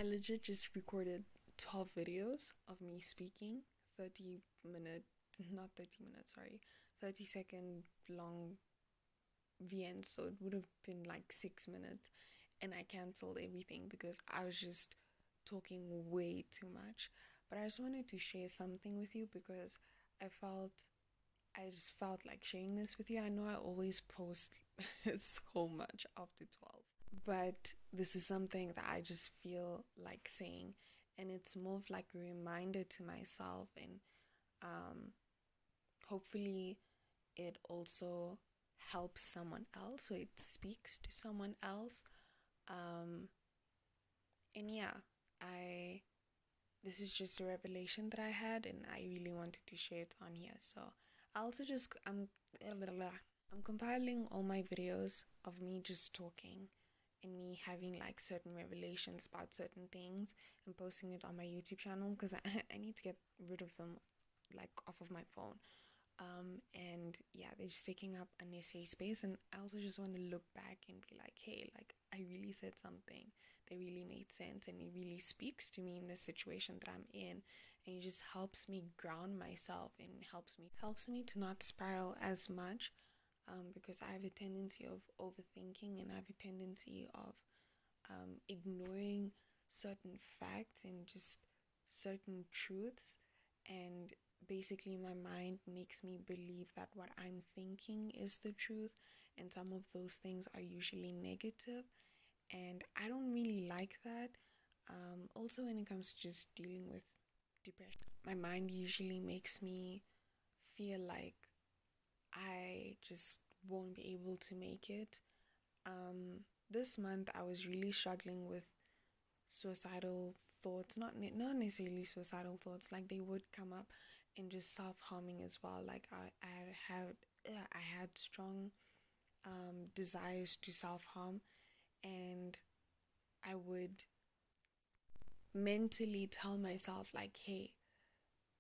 legit just recorded 12 videos of me speaking, 30 minute, not 30 minutes, sorry, 30-second long VN, so it would have been like 6 minutes, and I cancelled everything because I was just talking way too much. But I just wanted to share something with you because I felt I just felt like sharing this with you. I know I always post so much after 12, but this is something that I just feel like saying, and it's more of like a reminder to myself, and um, hopefully it also helps someone else, so it speaks to someone else. Um, and yeah, I this is just a revelation that I had, and I really wanted to share it on here. So I also just I'm compiling all my videos of me just talking and me having like certain revelations about certain things and posting it on my YouTube channel because I need to get rid of them like off of my phone. And yeah, they're just taking up unnecessary space, and I also just want to look back and be like, hey, like I really said something that really made sense and it really speaks to me in the situation that I'm in, and it just helps me ground myself and helps me to not spiral as much, because I have a tendency of overthinking, and I have a tendency of ignoring certain facts and just certain truths, and basically my mind makes me believe that what I'm thinking is the truth, and some of those things are usually negative, and I don't really like that. Also, when it comes to just dealing with depression, my mind usually makes me feel like I just won't be able to make it. This month I was really struggling with suicidal thoughts, not necessarily suicidal thoughts, like they would come up, and just self-harming as well. Like I had strong desires to self-harm, and I would mentally tell myself like, hey,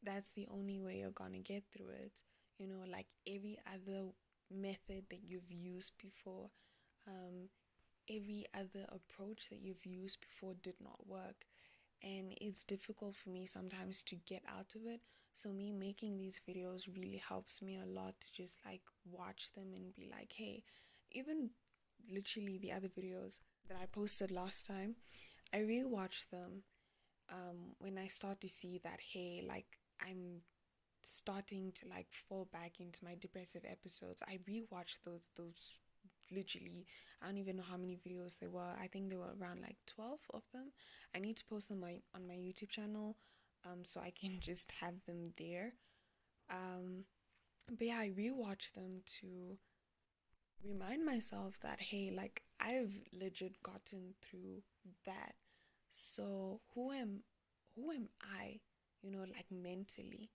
that's the only way you're gonna get through it. Like every other method that you've used before, um, every other approach that you've used before did not work. And it's difficult for me sometimes to get out of it. So me making these videos really helps me a lot to just like watch them and be like, hey, even literally the other videos that I posted last time, I rewatch them when I start to see that, hey, like I'm starting to like fall back into my depressive episodes. I rewatch those literally, I don't even know how many videos there were. I think there were around like 12 of them. I need to post them on my YouTube channel, so I can just have them there. Um, but yeah, I rewatch them to remind myself that, hey, like I've legit gotten through that. So who am I, like mentally?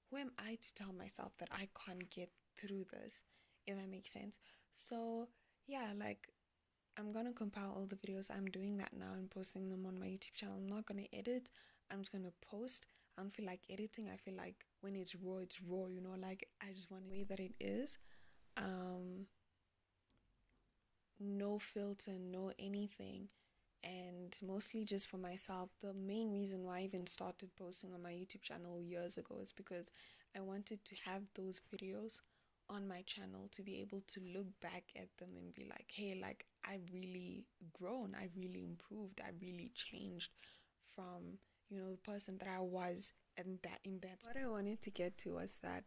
Who am I to tell myself that I can't get through this, if that makes sense? So yeah, like I'm gonna compile all the videos. I'm doing that now and posting them on my YouTube channel. I'm not gonna edit. I'm just gonna post. I don't feel like editing. I feel like when it's raw, it's raw, like I just want the way that it is. Um, no filter, no anything. And mostly just for myself. The main reason why I even started posting on my YouTube channel years ago is because I wanted to have those videos on my channel to be able to look back at them and be like, hey, like I've really grown, I really improved, I really changed from, the person that I was, and that what I wanted to get to was that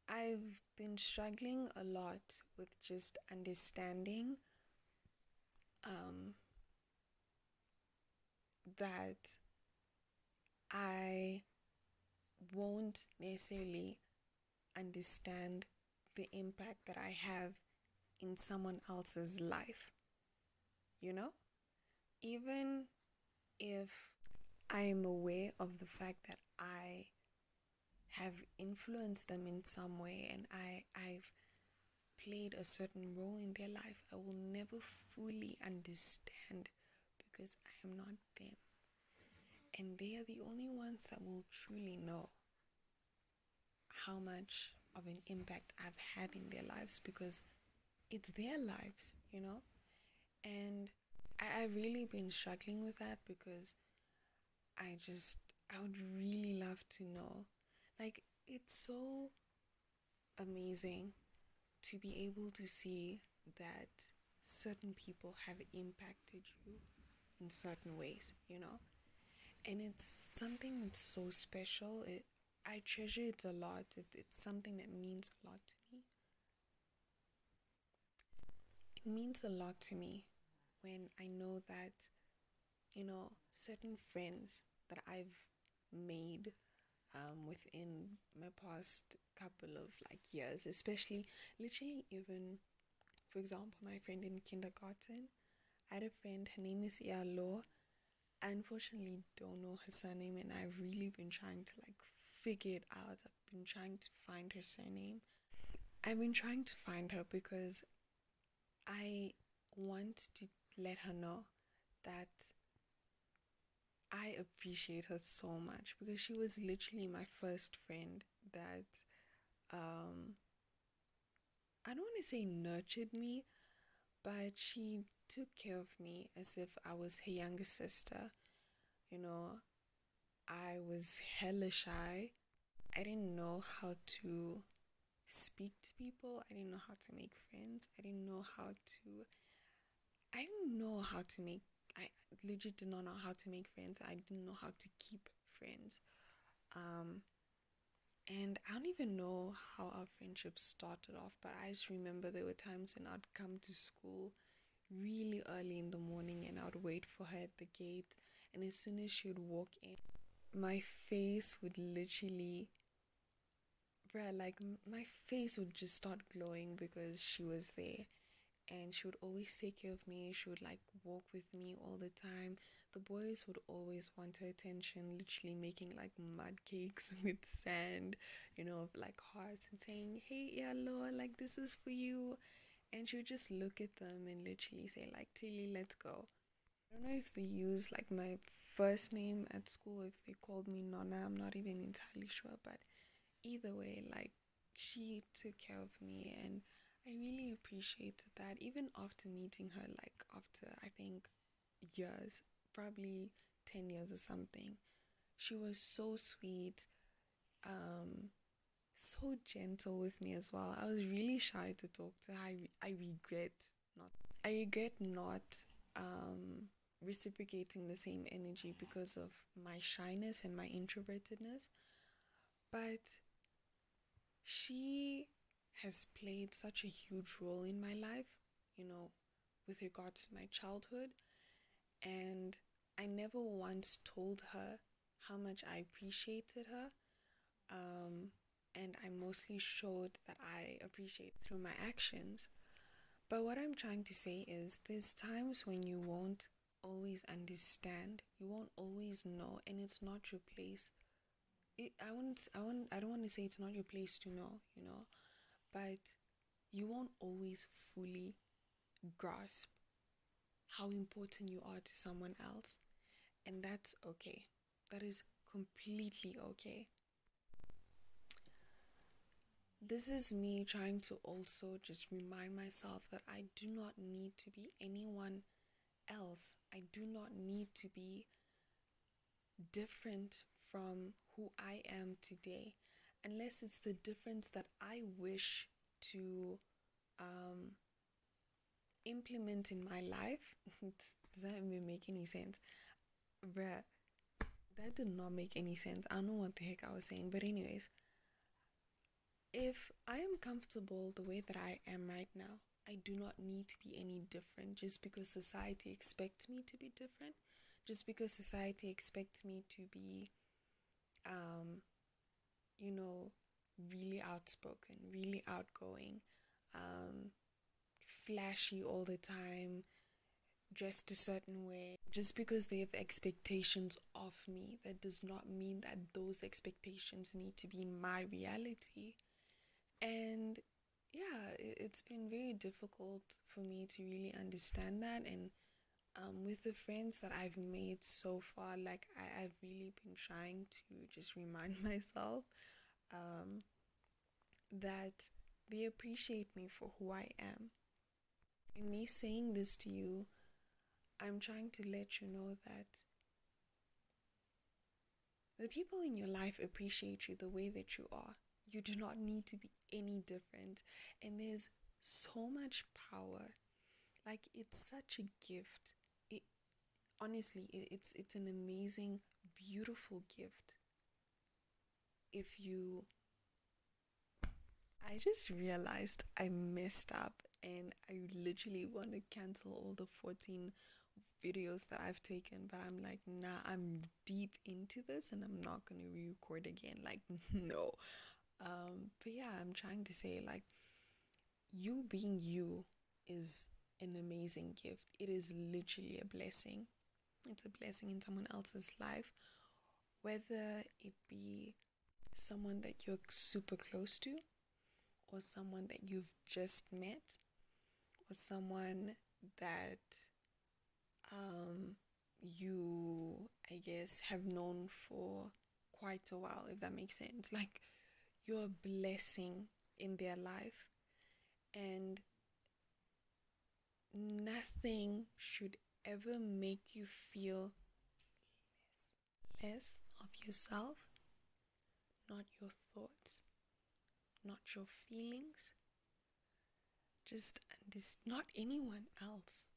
I've been struggling a lot with just understanding um that I won't necessarily understand the impact that I have in someone else's life, you know? Even if I am aware of the fact that I have influenced them in some way, and I've played a certain role in their life, I will never fully understand because I am not them. And they are the only ones that will truly know how much of an impact I've had in their lives, because it's their lives, and I've really been struggling with that because I would really love to know. Like, it's so amazing to be able to see that certain people have impacted you in certain ways, you know? And it's something that's so special. I treasure it a lot. It's something that means a lot to me. It means a lot to me when I know that, certain friends that I've made within my past couple of like years, especially literally even, for example, my friend in kindergarten. I had a friend, her name is Ialo. I unfortunately don't know her surname, and I've really been trying to like figure it out. I've been trying to find her surname. I've been trying to find her because I want to let her know that I appreciate her so much because she was literally my first friend that um I don't want to say nurtured me, but she took care of me as if I was her younger sister. You know, I was hella shy. I didn't know how to speak to people. I didn't know how to make friends. I didn't know how to make, I legit did not know how to make friends. I didn't know how to keep friends. Um, and I don't even know how our friendship started off, but I just remember there were times when I'd come to school really early in the morning and I would wait for her at the gate. And as soon as she would walk in, my face would literally, bruh, like my face would just start glowing because she was there. And she would always take care of me. She would like walk with me all the time. The boys would always want her attention, literally making like mud cakes with sand, like hearts, and saying, "Hey, Yellow, like this is for you." And she would just look at them and literally say, like, "Tilly, let's go." I don't know if they use like my first name at school, if they called me Nonna, I'm not even entirely sure, but either way, like, she took care of me, and I really appreciated that. Even after meeting her, like, after I think years, probably 10 years or something, she was so sweet, um, so gentle with me as well. I was really shy to talk to her. I regret not. I regret not reciprocating the same energy because of my shyness and my introvertedness. But she has played such a huge role in my life, you know, with regards to my childhood. And I never once told her how much I appreciated her. And I mostly showed that I appreciate through my actions. But what I'm trying to say is there's times when you won't always understand, you won't always know, and it's not your place. I don't want to say it's not your place to know, but you won't always fully grasp how important you are to someone else, and that's okay. That is completely okay. This is me trying to also just remind myself that I do not need to be anyone else. I do not need to be different from who I am today, unless it's the difference that I wish to um, implement in my life. Does that even make any sense? Bruh, that did not make any sense. I don't know what the heck I was saying. But, anyways, if I am comfortable the way that I am right now, I do not need to be any different just because society expects me to be different. Just because society expects me to be, um, you know, really outspoken, really outgoing, um, flashy all the time, dressed a certain way. Just because they have expectations of me, that does not mean that those expectations need to be my reality. And yeah, it's been very difficult for me to really understand that. And with the friends that I've made so far, like I've really been trying to just remind myself um, that they appreciate me for who I am. And me saying this to you, I'm trying to let you know that the people in your life appreciate you the way that you are. You do not need to be any different. And there's so much power. Like, it's such a gift. It honestly, it's an amazing, beautiful gift. If you I just realized I messed up and I literally want to cancel all the 14 videos that I've taken, but I'm like, nah, I'm deep into this and I'm not gonna re-record again. Like, no. But yeah, I'm trying to say, like, you being you is an amazing gift. It is literally a blessing. It's a blessing in someone else's life, whether it be someone that you're super close to, or someone that you've just met, or someone that you, I guess, have known for quite a while, if that makes sense. Like, you're a blessing in their life, and nothing should ever make you feel less of yourself, not your thoughts, not your feelings, just not anyone else.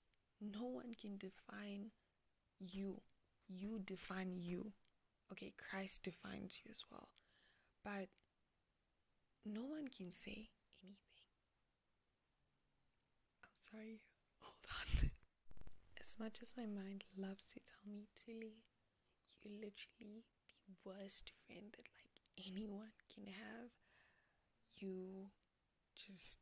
No one can define you. You define you. Okay, Christ defines you as well. But no one can say anything. I'm sorry. Hold on. As much as my mind loves to tell me to leave, you're literally the worst friend that like anyone can have. You just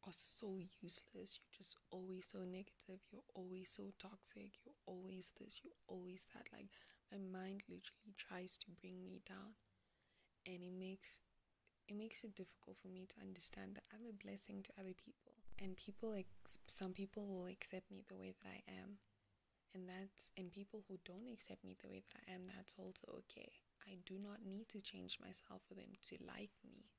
are so useless. You're just always so negative. You're always so toxic. You're always this. You're always that. Like, my mind literally tries to bring me down, and it makes it difficult for me to understand that I'm a blessing to other people, and some people will accept me the way that I am, and people who don't accept me the way that I am, that's also okay. I do not need to change myself for them to like me.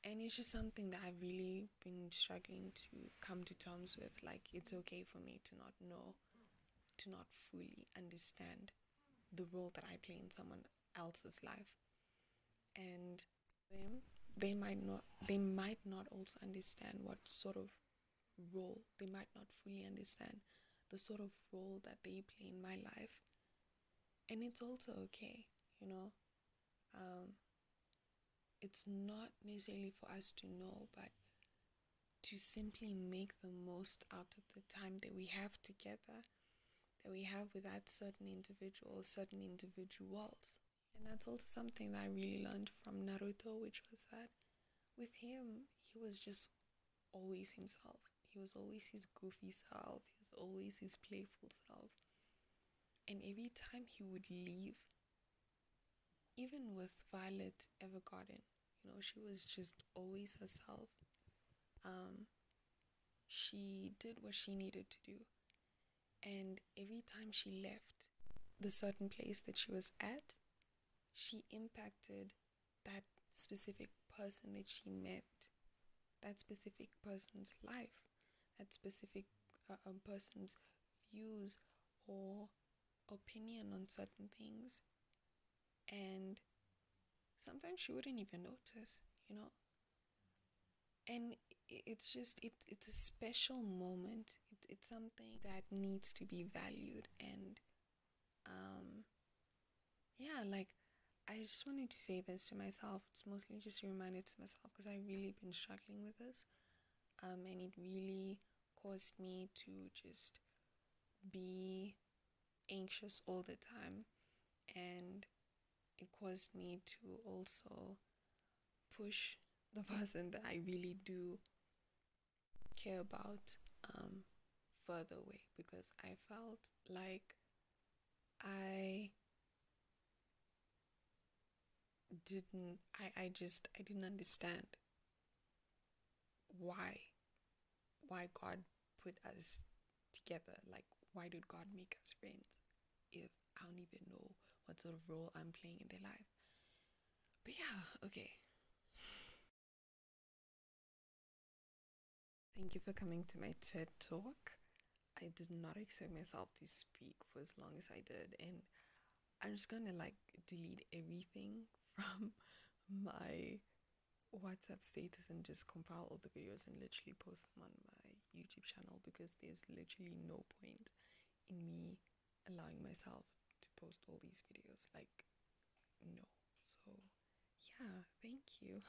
And it's just something that I've really been struggling to come to terms with. Like, it's okay for me to not know, to not fully understand the role that I play in someone else's life. And them, they might not also understand what sort of role, they might not fully understand the sort of role that they play in my life. And it's also okay. It's not necessarily for us to know, but to simply make the most out of the time that we have together, that we have with that certain individual, certain individuals. And that's also something that I really learned from Naruto, which was that with him, he was just always himself. He was always his goofy self, he was always his playful self. And every time he would leave, even with Violet Evergarden, she was just always herself. She did what she needed to do. And every time she left the certain place that she was at, she impacted that specific person that she met, that specific person's life, that specific person's views or opinion on certain things. And sometimes she wouldn't even notice. And it's a special moment. It's something that needs to be valued. And yeah, like, I just wanted to say this to myself. It's mostly just a reminder to myself, because I've really been struggling with this, and it really caused me to just be anxious all the time, and it caused me to also push the person that I really do care about further away, because I felt like I I didn't understand why God put us together. Like, why did God make us friends if I don't even know what sort of role I'm playing in their life? But yeah, okay. Thank you for coming to my TED Talk. I did not expect myself to speak for as long as I did, and I'm just gonna like delete everything from my WhatsApp status and just compile all the videos and literally post them on my YouTube channel, because there's literally no point in me allowing myself to post all these videos. Like, no. So, yeah, thank you.